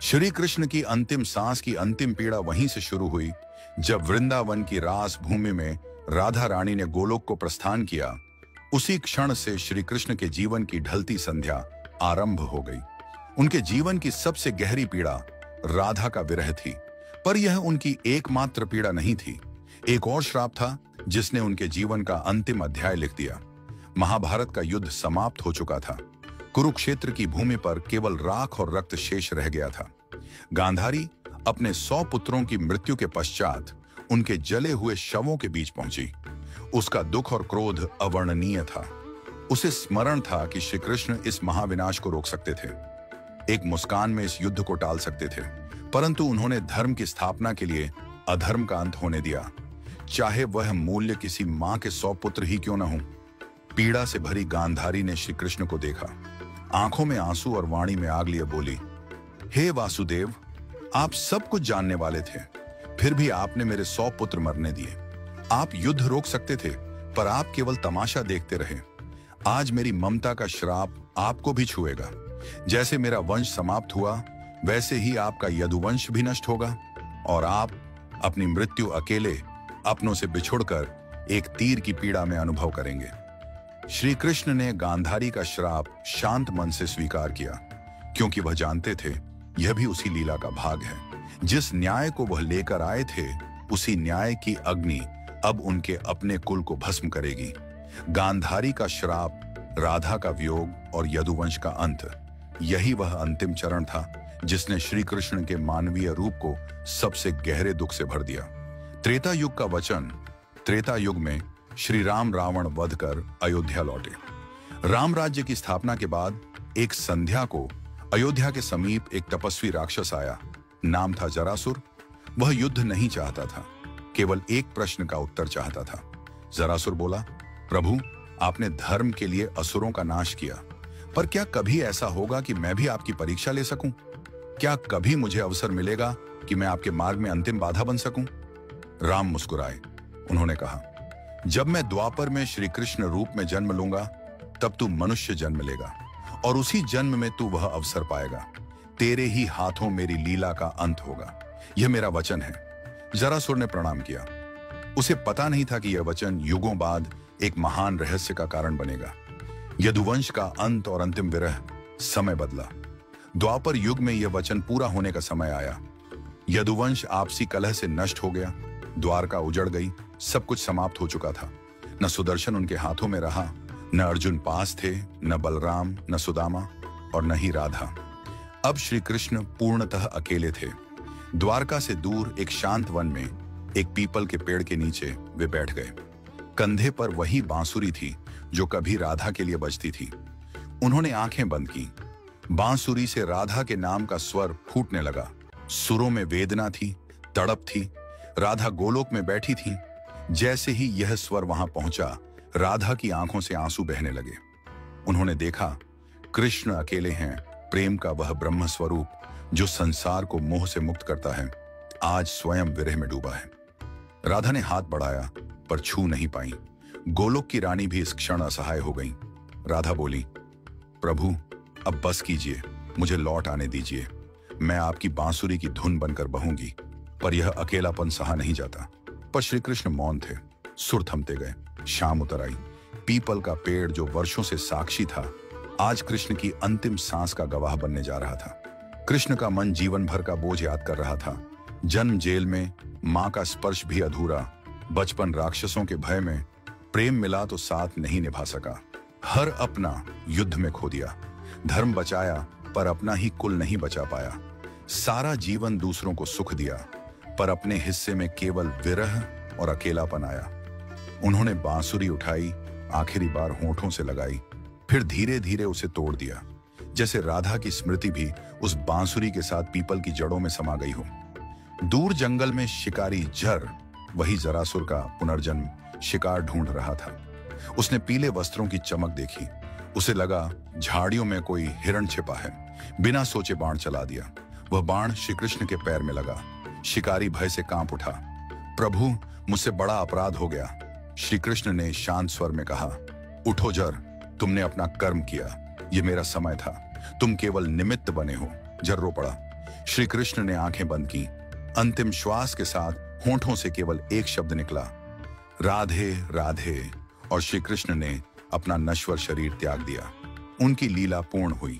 श्री कृष्ण की अंतिम सांस की अंतिम पीड़ा वहीं से शुरू हुई जब वृंदावन की रास भूमि में राधा रानी ने गोलोक को प्रस्थान किया। उसी क्षण से श्री कृष्ण के जीवन की ढलती संध्या आरंभ हो गई। उनके जीवन की सबसे गहरी पीड़ा राधा का विरह थी, पर यह उनकी एकमात्र पीड़ा नहीं थी। एक और श्राप था जिसने उनके जीवन का अंतिम अध्याय लिख दिया। महाभारत का युद्ध समाप्त हो चुका था। कुरुक्षेत्र की भूमि पर केवल राख और रक्त शेष रह गया था। गांधारी अपने 100 पुत्रों की मृत्यु के पश्चात उनके जले हुए शवों के बीच पहुंची। उसका दुख और क्रोध अवर्णनीय था। उसे स्मरण था कि श्री कृष्ण इस महाविनाश को रोक सकते थे, एक मुस्कान में इस युद्ध को टाल सकते थे, परंतु उन्होंने धर्म की स्थापना के लिए अधर्म का अंत होने दिया, चाहे वह मूल्य किसी मां के 100 पुत्र ही क्यों न हो। पीड़ा से भरी गांधारी ने श्री कृष्ण को देखा। आंखों में आंसू और वाणी में आग लिए बोली, हे वासुदेव, आप सब कुछ जानने वाले थे, फिर भी आपने मेरे 100 पुत्र मरने दिए। आप युद्ध रोक सकते थे, पर आप केवल तमाशा देखते रहे। आज मेरी ममता का श्राप आपको भी छुएगा। जैसे मेरा वंश समाप्त हुआ, वैसे ही आपका यदुवंश भी नष्ट होगा और आप अपनी मृत्यु अकेले अपनों से बिछुड़कर एक तीर की पीड़ा में अनुभव करेंगे। श्री कृष्ण ने गांधारी का श्राप शांत मन से स्वीकार किया, क्योंकि वह जानते थे यह भी उसी लीला का भाग है। जिस न्याय को वह लेकर आए थे, उसी न्याय की अग्नि अब उनके अपने कुल को भस्म करेगी। गांधारी का श्राप, राधा का वियोग और यदुवंश का अंत, यही वह अंतिम चरण था जिसने श्री कृष्ण के मानवीय रूप को सबसे गहरे दुख से भर दिया। त्रेता युग का वचन। त्रेता युग में श्री राम रावण वध कर अयोध्या लौटे। राम राज्य की स्थापना के बाद एक संध्या को अयोध्या के समीप एक तपस्वी राक्षस आया। नाम था जरासुर। वह युद्ध नहीं चाहता था, केवल एक प्रश्न का उत्तर चाहता था। जरासुर बोला, प्रभु, आपने धर्म के लिए असुरों का नाश किया, पर क्या कभी ऐसा होगा कि मैं भी आपकी परीक्षा ले सकूं? क्या कभी मुझे अवसर मिलेगा कि मैं आपके मार्ग में अंतिम बाधा बन सकूं? राम मुस्कुराए। उन्होंने कहा, जब मैं द्वापर में श्री कृष्ण रूप में जन्म लूंगा, तब तू मनुष्य जन्म लेगा और उसी जन्म में तू वह अवसर पाएगा। तेरे ही हाथों मेरी लीला का अंत होगा। यह मेरा वचन है। जरासुर ने प्रणाम किया। उसे पता नहीं था कि यह वचन युगों बाद एक महान रहस्य का कारण बनेगा। यदुवंश का अंत और अंतिम विरह। समय बदला। द्वापर युग में यह वचन पूरा होने का समय आया। यदुवंश आपसी कलह से नष्ट हो गया। द्वारका उजड़ गई। सब कुछ समाप्त हो चुका था। न सुदर्शन उनके हाथों में रहा, न अर्जुन पास थे, न बलराम, न सुदामा और न ही राधा। अब श्री कृष्ण पूर्णतः अकेले थे। द्वारका से दूर एक शांत वन में एक पीपल के पेड़ के नीचे वे बैठ गए। कंधे पर वही बांसुरी थी जो कभी राधा के लिए बजती थी। उन्होंने आंखें बंद की। बांसुरी से राधा के नाम का स्वर फूटने लगा। सुरों में वेदना थी, तड़प थी। राधा गोलोक में बैठी थी। जैसे ही यह स्वर वहां पहुंचा, राधा की आंखों से आंसू बहने लगे। उन्होंने देखा, कृष्ण अकेले हैं। प्रेम का वह ब्रह्म स्वरूप जो संसार को मोह से मुक्त करता है, आज स्वयं विरह में डूबा है। राधा ने हाथ बढ़ाया, पर छू नहीं पाई। गोलोक की रानी भी इस क्षण असहाय हो गई। राधा बोली, प्रभु, अब बस कीजिए, मुझे लौट आने दीजिए। मैं आपकी बांसुरी की धुन बनकर बहूंगी। पर यह अकेलापन सहा नहीं जाता। पर श्री कृष्ण मौन थे। सुर थमते गए। शाम उतर आई। पीपल का पेड़ जो वर्षों से साक्षी था, आज कृष्ण की अंतिम सांस का गवाह बनने जा रहा था। कृष्ण का मन जीवन भर का बोझ याद कर रहा था। जन्म जेल में, मां का स्पर्श भी अधूरा। बचपन राक्षसों के भय में, प्रेम मिला तो साथ नहीं निभा सका। हर अपना युद्ध में खो दिया। धर्म बचाया, पर अपना ही कुल नहीं बचा पाया। सारा जीवन दूसरों को सुख दिया, पर अपने हिस्से में केवल विरह और अकेलापन आया। उन्होंने बांसुरी उठाई, आखिरी बार होंठों से लगाई, फिर धीरे धीरे उसे तोड़ दिया, जैसे राधा की स्मृति भी उस बांसुरी के साथ पीपल की जड़ों में समा गई हो। दूर जंगल में शिकारी जर, वही जरासुर का पुनर्जन्म, शिकार ढूंढ रहा था। उसने पीले वस्त्रों की चमक देखी। उसे लगा झाड़ियों में कोई हिरण छिपा है। बिना सोचे बाण चला दिया। वह बाण श्री कृष्ण के पैर में लगा। शिकारी भय से कांप उठा। प्रभु, मुझसे बड़ा अपराध हो गया। श्री कृष्ण ने शांत स्वर में कहा, उठो जर, तुमने अपना कर्म किया। यह मेरा समय था, तुम केवल निमित्त बने हो। जर रो पड़ा। श्री कृष्ण ने आंखें बंद की। अंतिम श्वास के साथ होंठों से केवल एक शब्द निकला, राधे राधे, और श्री कृष्ण ने अपना नश्वर शरीर त्याग दिया। उनकी लीला पूर्ण हुई।